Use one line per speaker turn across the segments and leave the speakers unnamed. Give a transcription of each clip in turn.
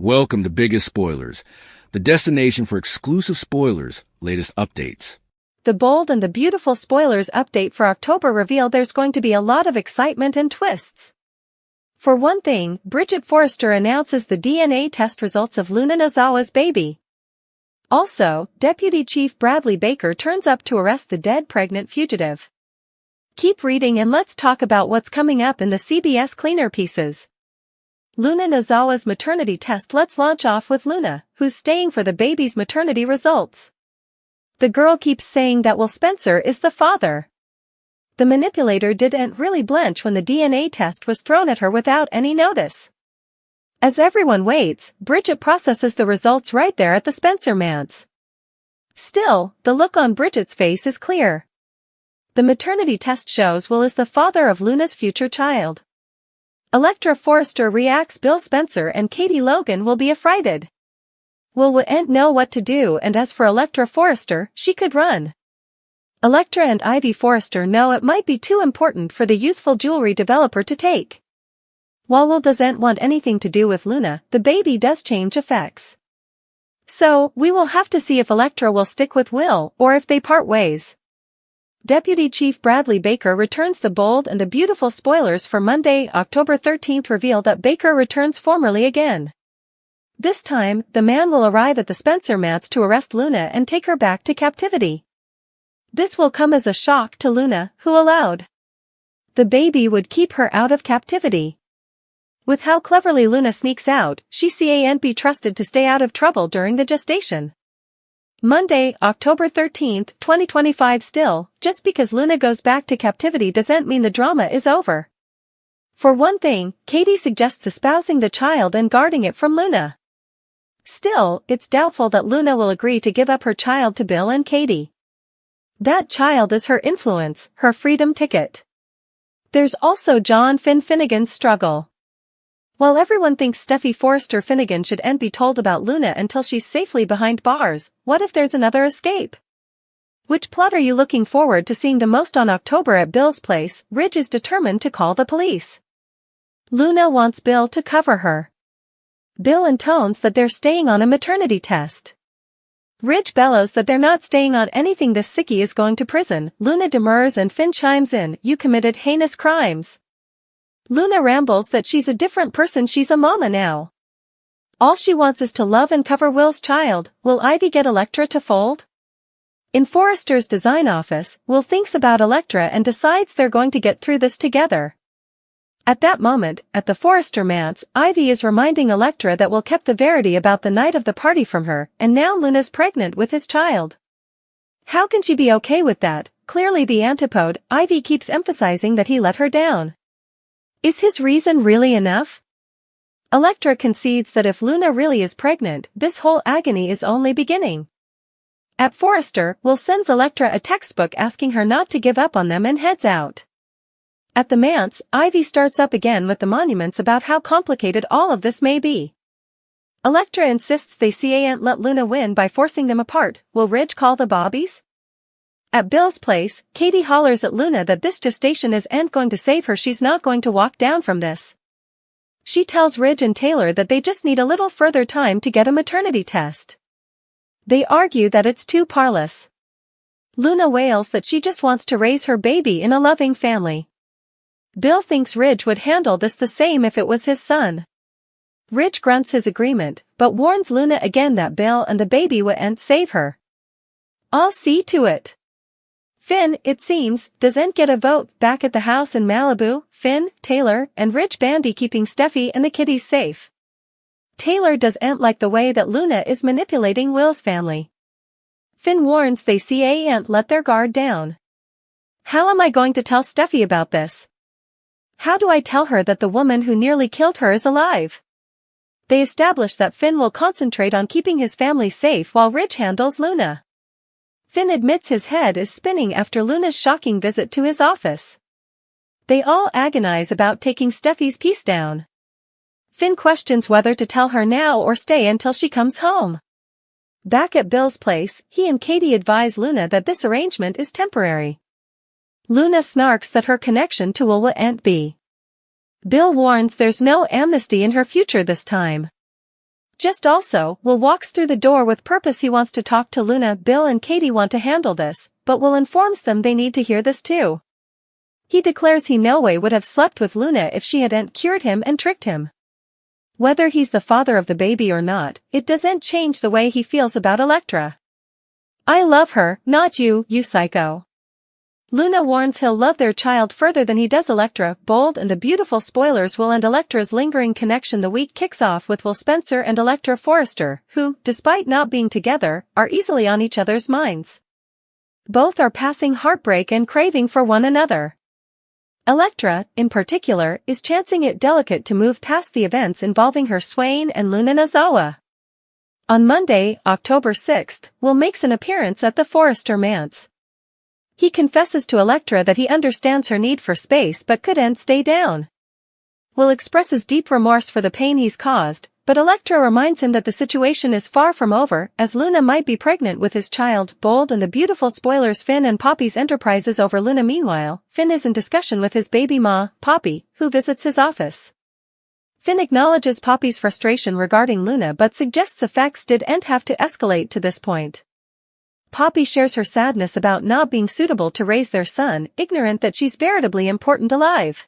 Welcome to Biggest Spoilars, the destination for exclusive spoilers, latest updates.
The Bold and the Beautiful spoilers update for October reveal there's going to be a lot of excitement and twists. For one thing, Bridget Forrester announces the DNA test results of Luna Nozawa's baby. Also, Deputy Chief Bradley Baker turns up to arrest the dead pregnant fugitive. Keep reading and let's talk about what's coming up in the CBS cleaner pieces. Luna Nozawa's maternity test. Let's launch off with Luna, who's staying for the baby's maternity results. The girl keeps saying that Will Spencer is the father. The manipulator didn't really blench when the DNA test was thrown at her without any notice. As everyone waits, Bridget processes the results right there at the Spencer manse. Still, the look on Bridget's face is clear. The maternity test shows Will is the father of Luna's future child. Electra Forrester reacts. Bill Spencer and Katie Logan will be affrighted. Will wouldn't know what to do, and as for Electra Forrester, she could run. Electra and Ivy Forrester know it might be too important for the youthful jewelry developer to take. While Will doesn't want anything to do with Luna, the baby does change effects. So, we will have to see if Electra will stick with Will, or if they part ways. Deputy Chief Bradley Baker returns. The Bold and the Beautiful spoilers for Monday, October 13th reveal that Baker returns formally again. This time, the man will arrive at the Spencer manse to arrest Luna and take her back to captivity. This will come as a shock to Luna, who allowed the baby would keep her out of captivity. With how cleverly Luna sneaks out, she can't be trusted to stay out of trouble during the gestation. Monday, October 13th, 2025. Still, just because Luna goes back to captivity doesn't mean the drama is over. For one thing, Katie suggests espousing the child and guarding it from Luna. Still, it's doubtful that Luna will agree to give up her child to Bill and Katie. That child is her influence, her freedom ticket. There's also John Finnegan's struggle. While everyone thinks Steffi Forrester Finnegan shouldn't be told about Luna until she's safely behind bars, what if there's another escape? Which plot are you looking forward to seeing the most on October? At Bill's place, Ridge is determined to call the police. Luna wants Bill to cover her. Bill intones that they're staying on a maternity test. Ridge bellows that they're not staying on anything. This sickie is going to prison. Luna demurs and Finn chimes in, "You committed heinous crimes." Luna rambles that she's a different person. She's a mama now. All she wants is to love and cover Will's child. Will Ivy get Electra to fold? In Forrester's design office, Will thinks about Electra and decides they're going to get through this together. At that moment, at the Forrester manse, Ivy is reminding Electra that Will kept the verity about the night of the party from her, and now Luna's pregnant with his child. How can she be okay with that? Clearly the antipode. Ivy keeps emphasizing that he let her down. Is his reason really enough? Electra concedes that if Luna really is pregnant, this whole agony is only beginning. At Forrester, Will sends Electra a textbook asking her not to give up on them and heads out. At the manse, Ivy starts up again with the monuments about how complicated all of this may be. Electra insists they can't let Luna win by forcing them apart. Will Ridge call the Bobbies? At Bill's place, Katie hollers at Luna that this gestation isn't going to save her. She's not going to walk down from this. She tells Ridge and Taylor that they just need a little further time to get a maternity test. They argue that it's too parlous. Luna wails that she just wants to raise her baby in a loving family. Bill thinks Ridge would handle this the same if it was his son. Ridge grunts his agreement, but warns Luna again that Bill and the baby wouldn't save her. "I'll see to it." Finn, it seems, doesn't get a vote. Back at the house in Malibu, Finn, Taylor, and Ridge bandy keeping Steffi and the kiddies safe. Taylor doesn't like the way that Luna is manipulating Will's family. Finn warns they can't let their guard down. "How am I going to tell Steffi about this? How do I tell her that the woman who nearly killed her is alive?" They establish that Finn will concentrate on keeping his family safe while Ridge handles Luna. Finn admits his head is spinning after Luna's shocking visit to his office. They all agonize about taking Steffi's piece down. Finn questions whether to tell her now or stay until she comes home. Back at Bill's place, he and Katie advise Luna that this arrangement is temporary. Luna snarks that her connection to Will wouldn't be. Bill warns there's no amnesty in her future this time. Just also, Will walks through the door with purpose. He wants to talk to Luna. Bill and Katie want to handle this, but Will informs them they need to hear this too. He declares he no way would have slept with Luna if she hadn't cured him and tricked him. Whether he's the father of the baby or not, it doesn't change the way he feels about Elektra. I love her, not you, you psycho. Luna warns he'll love their child further than he does Elektra. Bold and the Beautiful spoilers. Will and Elektra's lingering connection. The week kicks off with Will Spencer and Elektra Forrester, who, despite not being together, are easily on each other's minds. Both are passing heartbreak and craving for one another. Elektra, in particular, is chancing it delicate to move past the events involving her swain and Luna Nozawa. On Monday, October 6th, Will makes an appearance at the Forrester manse. He confesses to Elektra that he understands her need for space but couldn't stay down. Will expresses deep remorse for the pain he's caused, but Elektra reminds him that the situation is far from over, as Luna might be pregnant with his child. Bold and the Beautiful spoilers. Finn and Poppy's enterprises over Luna. Meanwhile, Finn is in discussion with his baby ma, Poppy, who visits his office. Finn acknowledges Poppy's frustration regarding Luna but suggests effects didn't have to escalate to this point. Poppy shares her sadness about not being suitable to raise their son, ignorant that she's veritably important alive.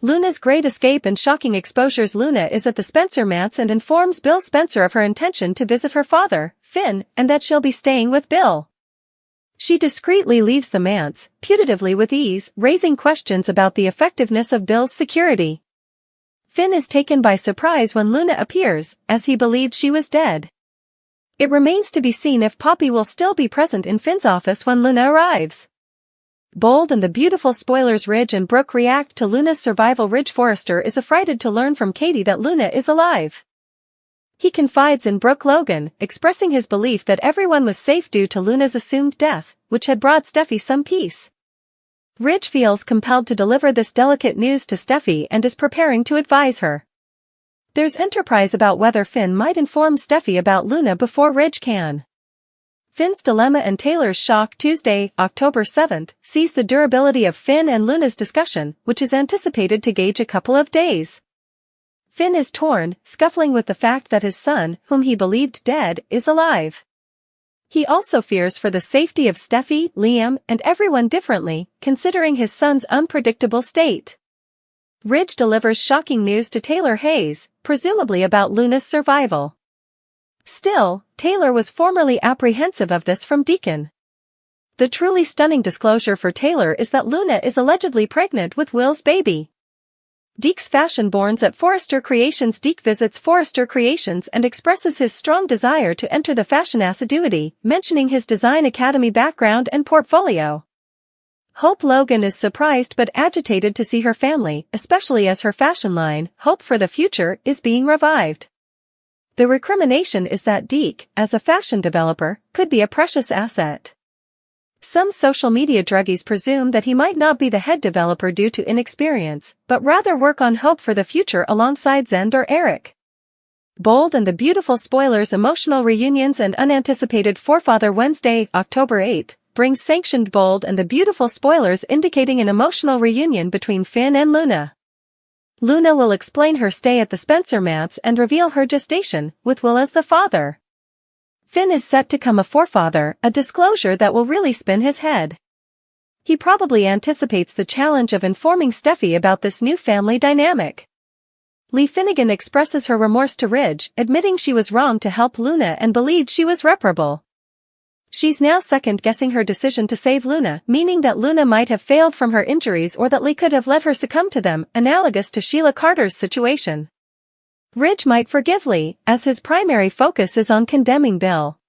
Luna's great escape and shocking exposures. Luna is at the Spencer manse and informs Bill Spencer of her intention to visit her father, Finn, and that she'll be staying with Bill. She discreetly leaves the manse, putatively with ease, raising questions about the effectiveness of Bill's security. Finn is taken by surprise when Luna appears, as he believed she was dead. It remains to be seen if Poppy will still be present in Finn's office when Luna arrives. Bold and the Beautiful spoilers. Ridge and Brooke react to Luna's survival. Ridge Forrester is affrighted to learn from Katie that Luna is alive. He confides in Brooke Logan, expressing his belief that everyone was safe due to Luna's assumed death, which had brought Steffi some peace. Ridge feels compelled to deliver this delicate news to Steffi and is preparing to advise her. There's enterprise about whether Finn might inform Steffi about Luna before Ridge can. Finn's dilemma and Taylor's shock. Tuesday, October 7th, sees the durability of Finn and Luna's discussion, which is anticipated to gauge a couple of days. Finn is torn, scuffling with the fact that his son, whom he believed dead, is alive. He also fears for the safety of Steffi, Liam, and everyone differently, considering his son's unpredictable state. Ridge delivers shocking news to Taylor Hayes, presumably about Luna's survival. Still, Taylor was formerly apprehensive of this from Deacon. The truly stunning disclosure for Taylor is that Luna is allegedly pregnant with Will's baby. Deke's fashion borns at Forrester Creations. Deke visits Forrester Creations and expresses his strong desire to enter the fashion assiduity, mentioning his design academy background and portfolio. Hope Logan is surprised but agitated to see her family, especially as her fashion line, Hope for the Future, is being revived. The recrimination is that Deke, as a fashion developer, could be a precious asset. Some social media druggies presume that he might not be the head developer due to inexperience, but rather work on Hope for the Future alongside Zend or Eric. Bold and the Beautiful spoilers. Emotional reunions and unanticipated forefather. Wednesday, October 8th, brings sanctioned Bold and the Beautiful spoilers indicating an emotional reunion between Finn and Luna. Luna will explain her stay at the Spencer manse and reveal her gestation, with Will as the father. Finn is set to come a forefather, a disclosure that will really spin his head. He probably anticipates the challenge of informing Steffi about this new family dynamic. Lee Finnegan expresses her remorse to Ridge, admitting she was wrong to help Luna and believed she was reparable. She's now second-guessing her decision to save Luna, meaning that Luna might have failed from her injuries or that Lee could have let her succumb to them, analogous to Sheila Carter's situation. Ridge might forgive Lee, as his primary focus is on condemning Bill.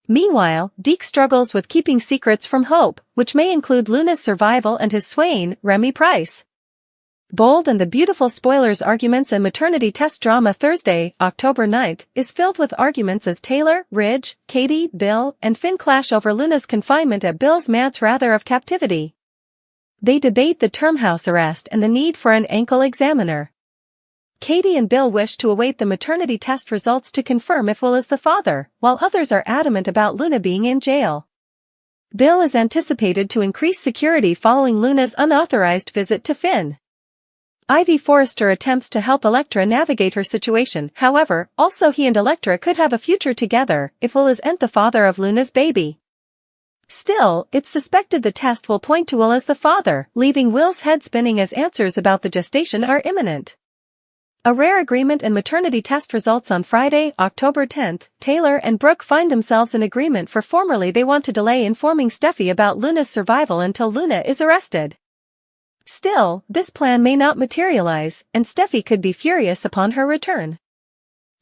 Meanwhile, Deke struggles with keeping secrets from Hope, which may include Luna's survival and his swain, Remy Price. Bold and the Beautiful spoilers. Arguments and maternity test drama. Thursday, October 9th, is filled with arguments as Taylor, Ridge, Katie, Bill, and Finn clash over Luna's confinement at Bill's manse rather of captivity. They debate the term house arrest and the need for an ankle examiner. Katie and Bill wish to await the maternity test results to confirm if Will is the father, while others are adamant about Luna being in jail. Bill is anticipated to increase security following Luna's unauthorized visit to Finn. Ivy Forrester attempts to help Elektra navigate her situation. However, also he and Elektra could have a future together if Will isn't the father of Luna's baby. Still, it's suspected the test will point to Will as the father, leaving Will's head spinning as answers about the gestation are imminent. A rare agreement and maternity test results on Friday, October 10th. Taylor and Brooke find themselves in agreement for formally they want to delay informing Steffi about Luna's survival until Luna is arrested. Still, this plan may not materialize, and Steffi could be furious upon her return.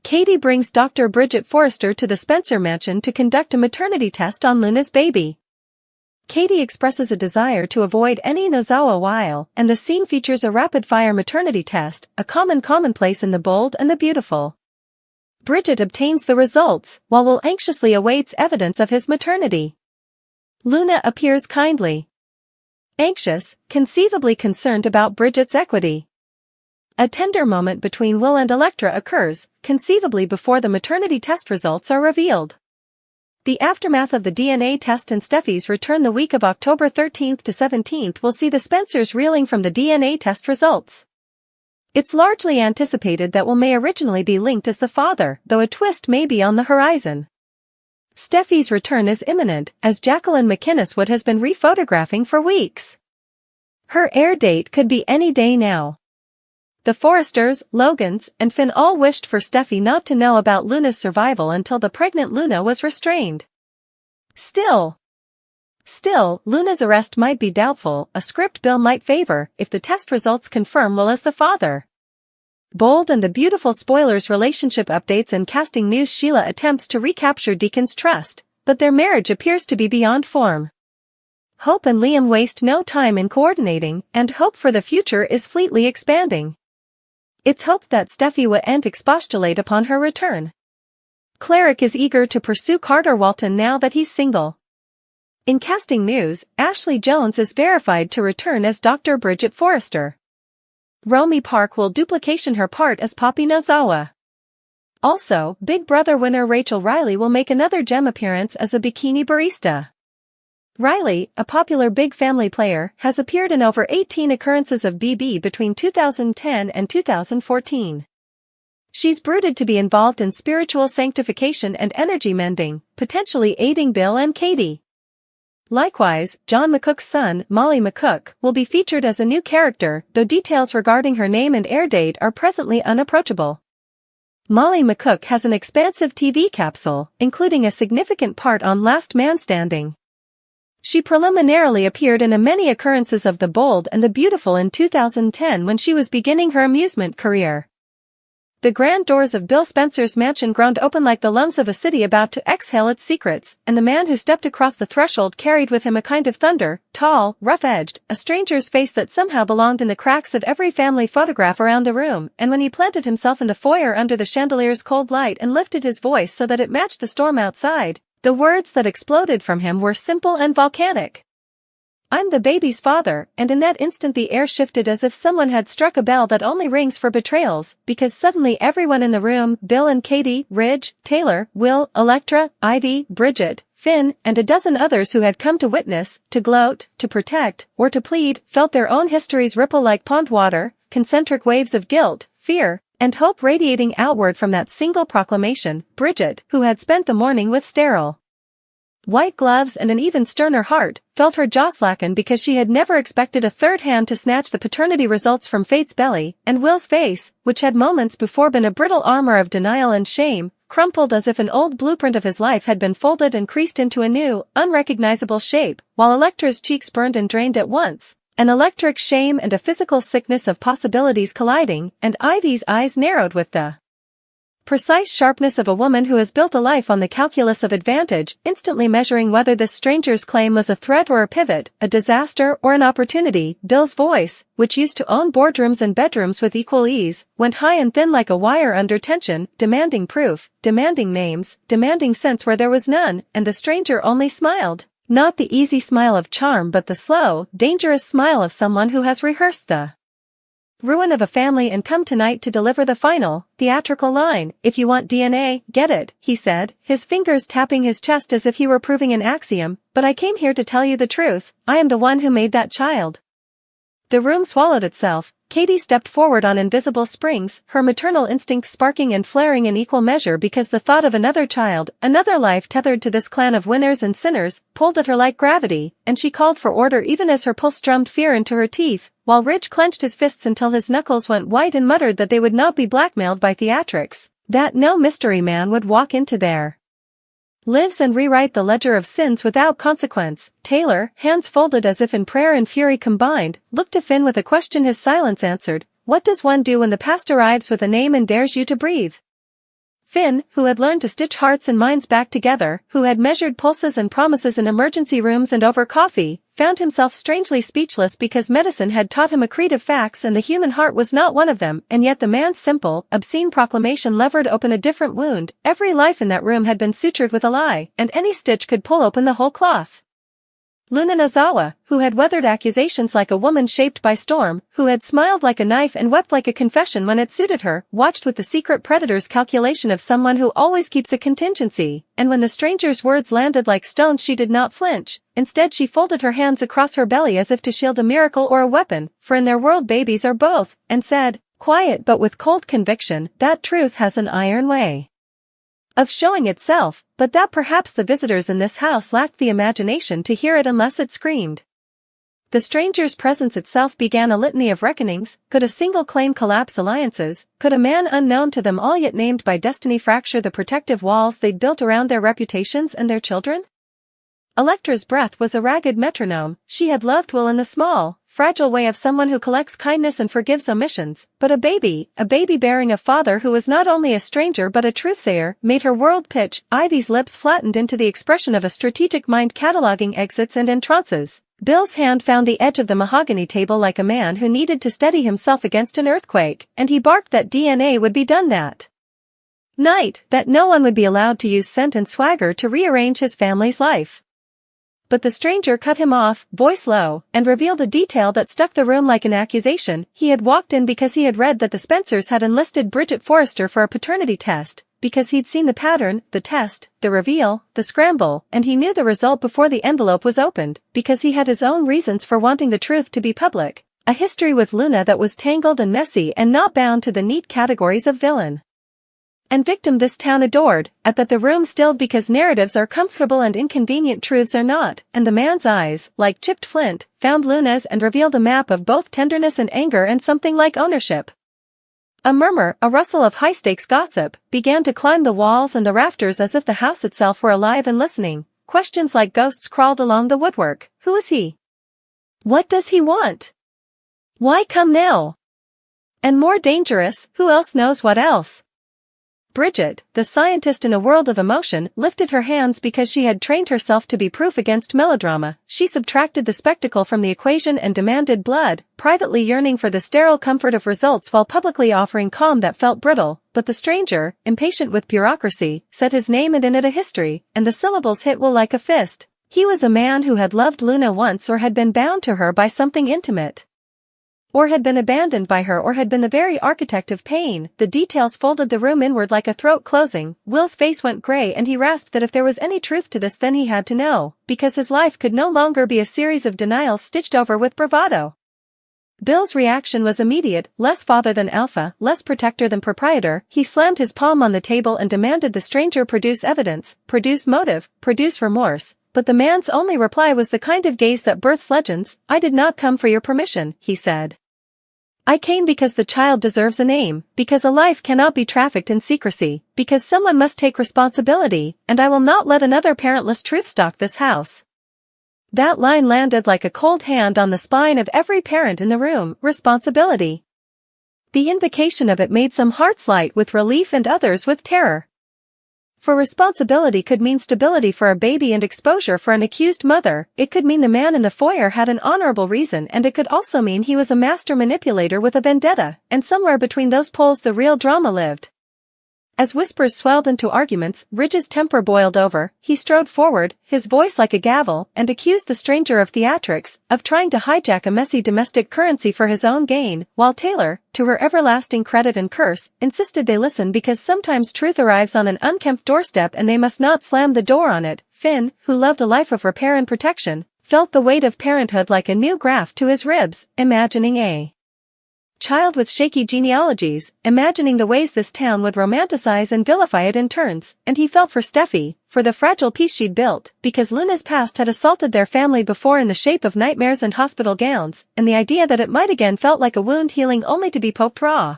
Katie brings Dr. Bridget Forrester to the Spencer mansion to conduct a maternity test on Luna's baby. Katie expresses a desire to avoid any Nozawa while, and the scene features a rapid-fire maternity test, a commonplace in The Bold and the Beautiful. Bridget obtains the results, while Will anxiously awaits evidence of his maternity. Luna appears kindly anxious, conceivably concerned about Bridget's equity. A tender moment between Will and Elektra occurs, conceivably before the maternity test results are revealed. The aftermath of the DNA test and Steffi's return the week of October 13th to 17th will see the Spencers reeling from the DNA test results. It's largely anticipated that Will may originally be linked as the father, though a twist may be on the horizon. Steffi's return is imminent, as Jacqueline McInnes has been rephotographing for weeks. Her air date could be any day now. The Forresters, Logans, and Finn all wished for Steffi not to know about Luna's survival until the pregnant Luna was restrained. Still, Luna's arrest might be doubtful. A script Bill might favor if the test results confirm Will as the father. Bold and the Beautiful spoilers relationship updates and casting news. Sheila attempts to recapture Deacon's trust, but their marriage appears to be beyond form. Hope and Liam waste no time in coordinating, and hope for the future is fleetly expanding. It's hoped that Steffi won't expostulate upon her return. Cleric is eager to pursue Carter Walton now that he's single. In casting news, Ashley Jones is verified to return as Dr. Bridget Forrester. Romy Park will duplication her part as Poppy Nozawa. Also, Big Brother winner Rachel Riley will make another gem appearance as a bikini barista. Riley, a popular Big Family player, has appeared in over 18 occurrences of BB between 2010 and 2014. She's brooded to be involved in spiritual sanctification and energy mending, potentially aiding Bill and Katie. Likewise, John McCook's son, Molly McCook, will be featured as a new character, though details regarding her name and air date are presently unapproachable. Molly McCook has an expansive TV capsule, including a significant part on Last Man Standing. She preliminarily appeared in many occurrences of The Bold and the Beautiful in 2010 when she was beginning her amusement career. The grand doors of Bill Spencer's mansion ground open like the lungs of a city about to exhale its secrets, and the man who stepped across the threshold carried with him a kind of thunder, tall, rough-edged, a stranger's face that somehow belonged in the cracks of every family photograph around the room, and when he planted himself in the foyer under the chandelier's cold light and lifted his voice so that it matched the storm outside, the words that exploded from him were simple and volcanic. "I'm the baby's father," and in that instant the air shifted as if someone had struck a bell that only rings for betrayals, because suddenly everyone in the room, Bill and Katie, Ridge, Taylor, Will, Elektra, Ivy, Bridget, Finn, and a dozen others who had come to witness, to gloat, to protect, or to plead, felt their own histories ripple like pond water, concentric waves of guilt, fear, and hope radiating outward from that single proclamation. Bridget, who had spent the morning with sterile white gloves and an even sterner heart, felt her jaw slacken because she had never expected a third hand to snatch the paternity results from Fate's belly, and Will's face, which had moments before been a brittle armor of denial and shame, crumpled as if an old blueprint of his life had been folded and creased into a new, unrecognizable shape, while Elektra's cheeks burned and drained at once, an electric shame and a physical sickness of possibilities colliding, and Ivy's eyes narrowed with the precise sharpness of a woman who has built a life on the calculus of advantage, instantly measuring whether this stranger's claim was a threat or a pivot, a disaster or an opportunity. Bill's voice, which used to own boardrooms and bedrooms with equal ease, went high and thin like a wire under tension, demanding proof, demanding names, demanding sense where there was none, and the stranger only smiled. Not the easy smile of charm but the slow, dangerous smile of someone who has rehearsed the ruin of a family and come tonight to deliver the final, theatrical line. "If you want DNA, get it," he said, his fingers tapping his chest as if he were proving an axiom, "but I came here to tell you the truth, I am the one who made that child." The room swallowed itself. Katie stepped forward on invisible springs, her maternal instincts sparking and flaring in equal measure because the thought of another child, another life tethered to this clan of winners and sinners, pulled at her like gravity, and she called for order even as her pulse drummed fear into her teeth, while Ridge clenched his fists until his knuckles went white and muttered that they would not be blackmailed by theatrics, that no mystery man would walk into their lives and rewrite the ledger of sins without consequence. Taylor, hands folded as if in prayer and fury combined, looked to Finn with a question. His silence answered, "What does one do when the past arrives with a name and dares you to breathe?" Finn, who had learned to stitch hearts and minds back together, who had measured pulses and promises in emergency rooms and over coffee, found himself strangely speechless because medicine had taught him a creed of facts and the human heart was not one of them, and yet the man's simple, obscene proclamation levered open a different wound. Every life in that room had been sutured with a lie, and any stitch could pull open the whole cloth. Luna Nozawa, who had weathered accusations like a woman shaped by storm, who had smiled like a knife and wept like a confession when it suited her, watched with the secret predator's calculation of someone who always keeps a contingency, and when the stranger's words landed like stones she did not flinch. Instead she folded her hands across her belly as if to shield a miracle or a weapon, for in their world babies are both, and said, quiet but with cold conviction, that truth has an iron way of showing itself, but that perhaps the visitors in this house lacked the imagination to hear it unless it screamed. The stranger's presence itself began a litany of reckonings. Could a single claim collapse alliances? Could a man unknown to them all yet named by destiny fracture the protective walls they'd built around their reputations and their children? Electra's breath was a ragged metronome. She had loved Will in the small, fragile way of someone who collects kindness and forgives omissions, but a baby bearing a father who was not only a stranger but a truthsayer, made her world pitch. Ivy's lips flattened into the expression of a strategic mind cataloging exits and entrances. Bill's hand found the edge of the mahogany table like a man who needed to steady himself against an earthquake, and he barked that DNA would be done that night, that no one would be allowed to use scent and swagger to rearrange his family's life. But the stranger cut him off, voice low, and revealed a detail that stuck the room like an accusation. He had walked in because he had read that the Spencers had enlisted Bridget Forrester for a paternity test, because he'd seen the pattern, the test, the reveal, the scramble, and he knew the result before the envelope was opened, because he had his own reasons for wanting the truth to be public. A history with Luna that was tangled and messy and not bound to the neat categories of villain and victim this town adored. At that the room stilled because narratives are comfortable and inconvenient truths are not, and the man's eyes, like chipped flint, found Luna's and revealed a map of both tenderness and anger and something like ownership. A murmur, a rustle of high-stakes gossip, began to climb the walls and the rafters as if the house itself were alive and listening. Questions like ghosts crawled along the woodwork. Who is he? What does he want? Why come now? And more dangerous, who else knows what else? Bridget, the scientist in a world of emotion, lifted her hands because she had trained herself to be proof against melodrama. She subtracted the spectacle from the equation and demanded blood, privately yearning for the sterile comfort of results while publicly offering calm that felt brittle. But the stranger, impatient with bureaucracy, said his name and in it a history, and the syllables hit Will like a fist. He was a man who had loved Luna once or had been bound to her by something intimate, or had been abandoned by her or had been the very architect of pain. The details folded the room inward like a throat closing. Will's face went gray and he rasped that if there was any truth to this then he had to know, because his life could no longer be a series of denials stitched over with bravado. Bill's reaction was immediate, less father than alpha, less protector than proprietor. He slammed his palm on the table and demanded the stranger produce evidence, produce motive, produce remorse. But the man's only reply was the kind of gaze that births legends. I did not come for your permission, he said. I came because the child deserves a name, because a life cannot be trafficked in secrecy, because someone must take responsibility, and I will not let another parentless truth stalk this house. That line landed like a cold hand on the spine of every parent in the room. Responsibility. The invocation of it made some hearts light with relief and others with terror. For responsibility could mean stability for a baby and exposure for an accused mother. It could mean the man in the foyer had an honorable reason, and it could also mean he was a master manipulator with a vendetta, and somewhere between those poles the real drama lived. As whispers swelled into arguments, Ridge's temper boiled over. He strode forward, his voice like a gavel, and accused the stranger of theatrics, of trying to hijack a messy domestic currency for his own gain, while Taylor, to her everlasting credit and curse, insisted they listen because sometimes truth arrives on an unkempt doorstep and they must not slam the door on it. Finn, who loved a life of repair and protection, felt the weight of parenthood like a new graft to his ribs, imagining a child with shaky genealogies, imagining the ways this town would romanticize and vilify it in turns, and he felt for Steffi, for the fragile peace she'd built, because Luna's past had assaulted their family before in the shape of nightmares and hospital gowns, and the idea that it might again felt like a wound healing only to be poked raw.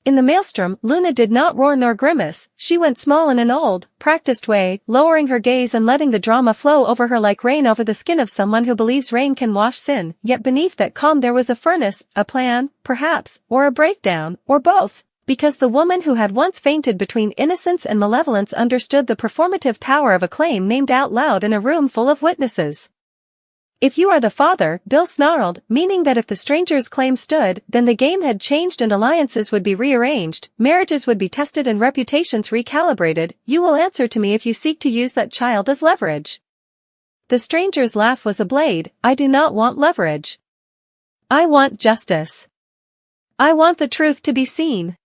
In the maelstrom, Luna did not roar nor grimace, she went small in an old, practiced way, lowering her gaze and letting the drama flow over her like rain over the skin of someone who believes rain can wash sin, yet beneath that calm there was a furnace, a plan, perhaps, or a breakdown, or both, because the woman who had once fainted between innocence and malevolence understood the performative power of a claim named out loud in a room full of witnesses. "If you are the father," Bill snarled, meaning that if the stranger's claim stood, then the game had changed and alliances would be rearranged, marriages would be tested and reputations recalibrated. "You will answer to me if you seek to use that child as leverage." The stranger's laugh was a blade. "I do not want leverage. I want justice. I want the truth to be seen."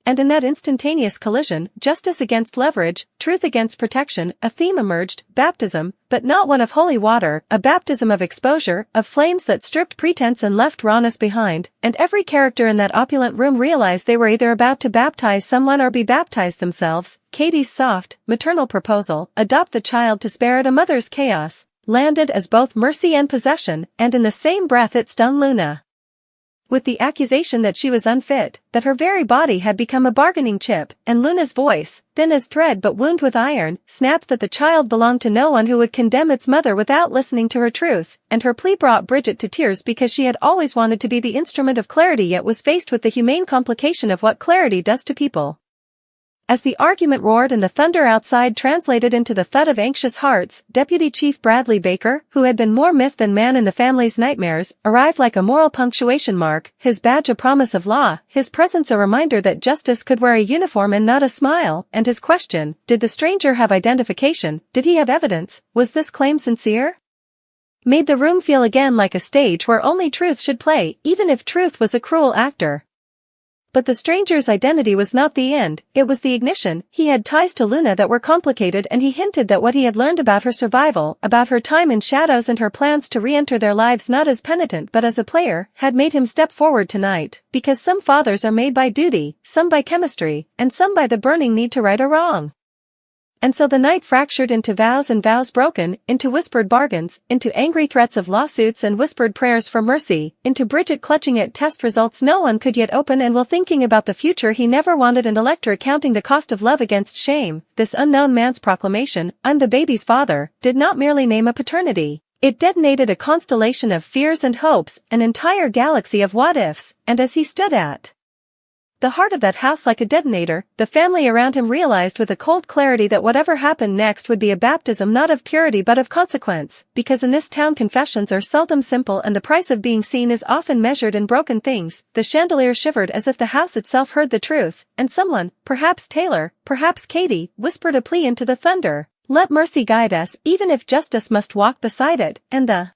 And in that instantaneous collision, justice against leverage, truth against protection, a theme emerged: baptism, but not one of holy water, a baptism of exposure, of flames that stripped pretense and left rawness behind, and every character in that opulent room realized they were either about to baptize someone or be baptized themselves. Katie's soft, maternal proposal, adopt the child to spare it a mother's chaos, landed as both mercy and possession, and in the same breath it stung Luna with the accusation that she was unfit, that her very body had become a bargaining chip, and Luna's voice, thin as thread but wound with iron, snapped that the child belonged to no one who would condemn its mother without listening to her truth, and her plea brought Bridget to tears because she had always wanted to be the instrument of clarity yet was faced with the humane complication of what clarity does to people. As the argument roared and the thunder outside translated into the thud of anxious hearts, Deputy Chief Bradley Baker, who had been more myth than man in the family's nightmares, arrived like a moral punctuation mark, his badge a promise of law, his presence a reminder that justice could wear a uniform and not a smile, and his question: did the stranger have identification, did he have evidence, was this claim sincere? Made the room feel again like a stage where only truth should play, even if truth was a cruel actor. But the stranger's identity was not the end, it was the ignition. He had ties to Luna that were complicated, and he hinted that what he had learned about her survival, about her time in shadows and her plans to re-enter their lives not as penitent but as a player, had made him step forward tonight, because some fathers are made by duty, some by chemistry, and some by the burning need to right a wrong. And so the night fractured into vows and vows broken, into whispered bargains, into angry threats of lawsuits and whispered prayers for mercy, into Bridget clutching at test results no one could yet open and Will thinking about the future he never wanted and Electra counting the cost of love against shame. This unknown man's proclamation, "I'm the baby's father," did not merely name a paternity. It detonated a constellation of fears and hopes, an entire galaxy of what-ifs, and as he stood at the heart of that house like a detonator, the family around him realized with a cold clarity that whatever happened next would be a baptism not of purity but of consequence, because in this town confessions are seldom simple and the price of being seen is often measured in broken things. The chandelier shivered as if the house itself heard the truth, and someone, perhaps Taylor, perhaps Katie, whispered a plea into the thunder: "Let mercy guide us, even if justice must walk beside it," and the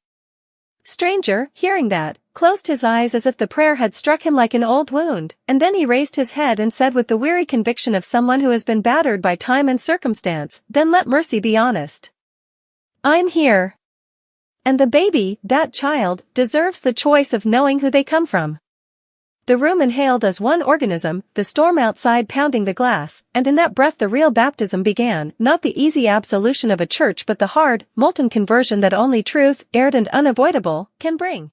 stranger, hearing that, closed his eyes as if the prayer had struck him like an old wound, and then he raised his head and said with the weary conviction of someone who has been battered by time and circumstance, "Then let mercy be honest. I'm here. And the baby, that child, deserves the choice of knowing who they come from." The room inhaled as one organism, the storm outside pounding the glass, and in that breath the real baptism began, not the easy absolution of a church but the hard, molten conversion that only truth, aired and unavoidable, can bring.